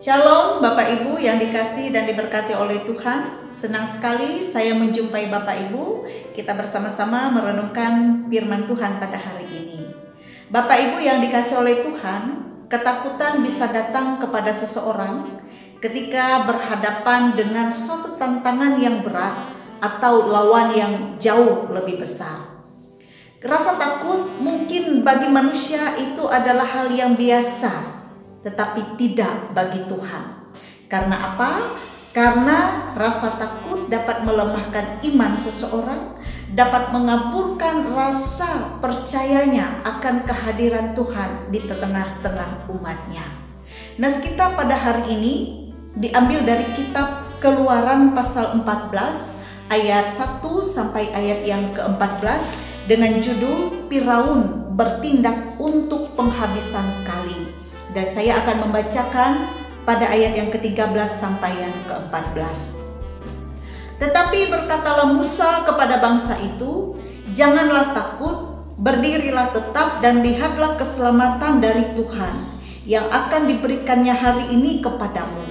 Shalom Bapak Ibu yang dikasihi dan diberkati oleh Tuhan. Senang sekali saya menjumpai Bapak Ibu. Kita bersama-sama merenungkan firman Tuhan pada hari ini. Bapak Ibu yang dikasihi oleh Tuhan, ketakutan bisa datang kepada seseorang ketika berhadapan dengan suatu tantangan yang berat atau lawan yang jauh lebih besar. Rasa takut mungkin bagi manusia itu adalah hal yang biasa, tetapi tidak bagi Tuhan. Karena apa? Karena rasa takut dapat melemahkan iman seseorang, dapat mengaburkan rasa percayanya akan kehadiran Tuhan di tengah-tengah umatnya. Nas kita pada hari ini diambil dari kitab Keluaran pasal 14 ayat 1 sampai ayat yang ke-14 dengan judul Firaun bertindak untuk penghabisan kali. Dan saya akan membacakan pada ayat yang ke-13 sampai yang ke-14. Tetapi berkatalah Musa kepada bangsa itu, "Janganlah takut, berdirilah tetap dan lihatlah keselamatan dari Tuhan yang akan diberikannya hari ini kepadamu.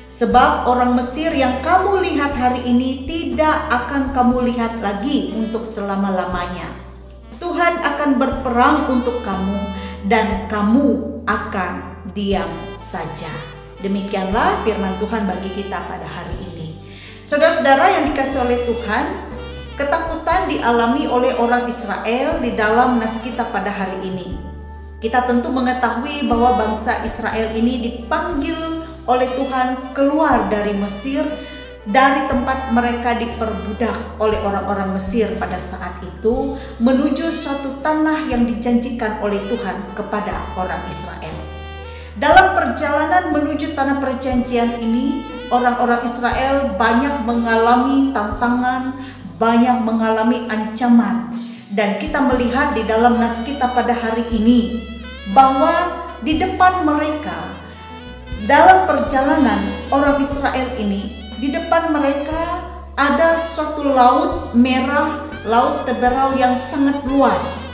Sebab orang Mesir yang kamu lihat hari ini tidak akan kamu lihat lagi untuk selama-lamanya. Tuhan akan berperang untuk kamu dan kamu akan diam saja." Demikianlah firman Tuhan bagi kita pada hari ini. Saudara-saudara yang dikasihi oleh Tuhan, ketakutan dialami oleh orang Israel di dalam nas kita pada hari ini. Kita tentu mengetahui bahwa bangsa Israel ini dipanggil oleh Tuhan keluar dari Mesir, dari tempat mereka diperbudak oleh orang-orang Mesir pada saat itu, menuju suatu tanah yang dijanjikan oleh Tuhan kepada orang Israel. Dalam perjalanan menuju tanah perjanjian ini, orang-orang Israel banyak mengalami tantangan, banyak mengalami ancaman. Dan kita melihat di dalam nas kita pada hari ini bahwa di depan mereka, dalam perjalanan orang Israel ini, di depan mereka ada suatu laut merah, laut Teberau yang sangat luas.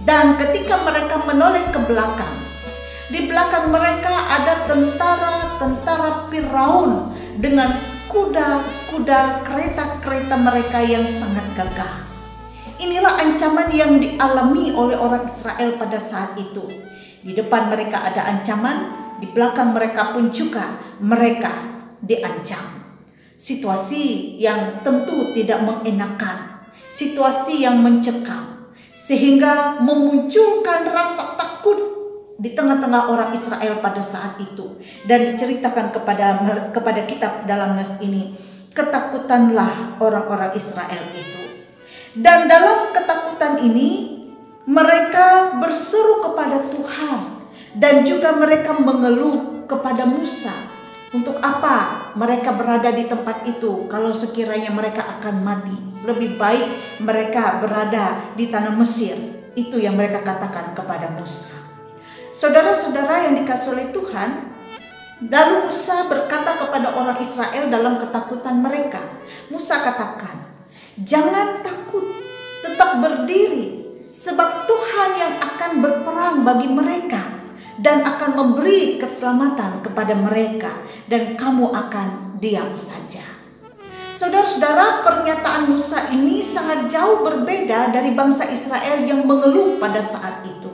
Dan ketika mereka menoleh ke belakang, di belakang mereka ada tentara-tentara Firaun dengan kuda-kuda, kereta-kereta mereka yang sangat gagah. Inilah ancaman yang dialami oleh orang Israel pada saat itu. Di depan mereka ada ancaman, di belakang mereka pun juga mereka diancam. Situasi yang tentu tidak mengenakan, situasi yang mencekam, sehingga memunculkan rasa takut di tengah-tengah orang Israel pada saat itu. Dan diceritakan kepada kita dalam nas ini, ketakutanlah orang-orang Israel itu. Dan dalam ketakutan ini mereka berseru kepada Tuhan. Dan juga mereka mengeluh kepada Musa. Untuk apa mereka berada di tempat itu kalau sekiranya mereka akan mati? Lebih baik mereka berada di tanah Mesir. Itu yang mereka katakan kepada Musa. Saudara-saudara yang dikasihi oleh Tuhan, lalu Musa berkata kepada orang Israel dalam ketakutan mereka. Musa katakan, "Jangan takut, tetap berdiri, sebab Tuhan yang akan berperang bagi mereka dan akan memberi keselamatan kepada mereka, dan kamu akan diam saja." Saudara-saudara, pernyataan Musa ini sangat jauh berbeda dari bangsa Israel yang mengeluh pada saat itu.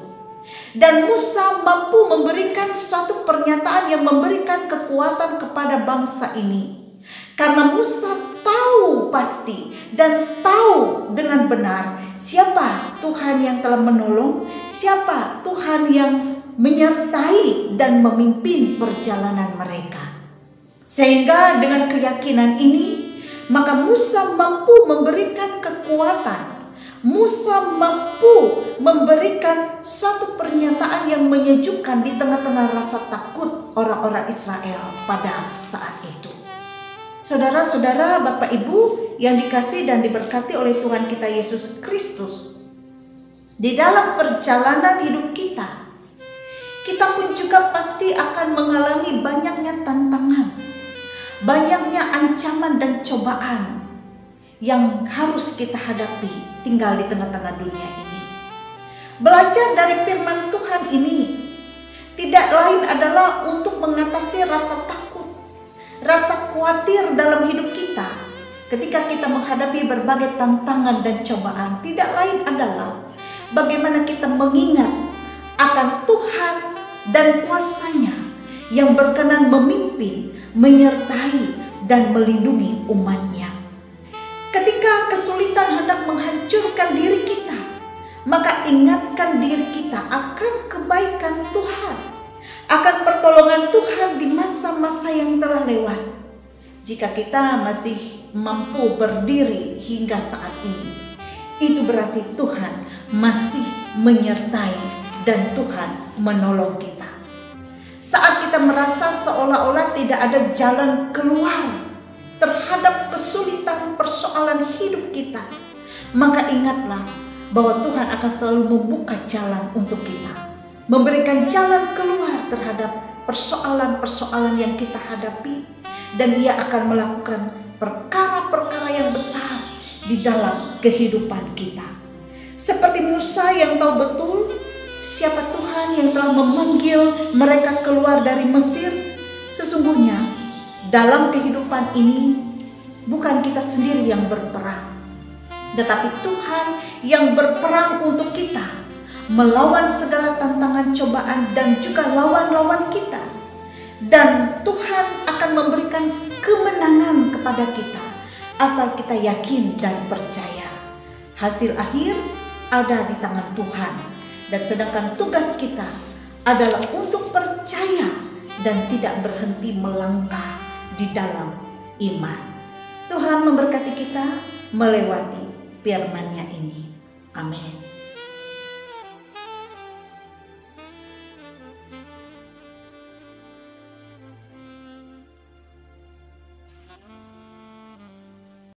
Dan Musa mampu memberikan suatu pernyataan yang memberikan kekuatan kepada bangsa ini. Karena Musa tahu pasti dan tahu dengan benar siapa Tuhan yang telah menolong, siapa Tuhan yang menyertai dan memimpin perjalanan mereka. Sehingga dengan keyakinan ini, maka Musa mampu memberikan kekuatan. Musa mampu memberikan satu pernyataan yang menyejukkan di tengah-tengah rasa takut orang-orang Israel pada saat itu. Saudara-saudara, Bapak Ibu yang dikasihi dan diberkati oleh Tuhan kita Yesus Kristus, di dalam perjalanan hidup kita pun juga pasti akan mengalami banyaknya tantangan, banyaknya ancaman dan cobaan yang harus kita hadapi tinggal di tengah-tengah dunia ini. Belajar dari firman Tuhan ini, tidak lain adalah untuk mengatasi rasa takut, rasa khawatir dalam hidup kita ketika kita menghadapi berbagai tantangan dan cobaan. Tidak lain adalah bagaimana kita mengingat akan Tuhan dan kuasa-Nya yang berkenan memimpin, menyertai, dan melindungi umat-Nya. Ketika kesulitan hendak menghancurkan diri kita, maka ingatkan diri kita akan kebaikan Tuhan, akan pertolongan Tuhan di masa-masa yang telah lewat. Jika kita masih mampu berdiri hingga saat ini, itu berarti Tuhan masih menyertai dan Tuhan menolong kita. Saat kita merasa seolah-olah tidak ada jalan keluar terhadap kesulitan persoalan hidup kita, maka ingatlah bahwa Tuhan akan selalu membuka jalan untuk kita, memberikan jalan keluar terhadap persoalan-persoalan yang kita hadapi, dan Ia akan melakukan perkara-perkara yang besar di dalam kehidupan kita. Seperti Musa yang tahu betul siapa Tuhan yang telah memanggil mereka keluar dari Mesir. Sesungguhnya dalam kehidupan ini bukan kita sendiri yang berperang, tetapi Tuhan yang berperang untuk kita, melawan segala tantangan, cobaan, dan juga lawan-lawan kita. Dan Tuhan akan memberikan kemenangan kepada kita, asal kita yakin dan percaya. Hasil akhir ada di tangan Tuhan, dan sedangkan tugas kita adalah untuk percaya dan tidak berhenti melangkah di dalam iman. Tuhan memberkati kita melewati firman-Nya ini. Amin.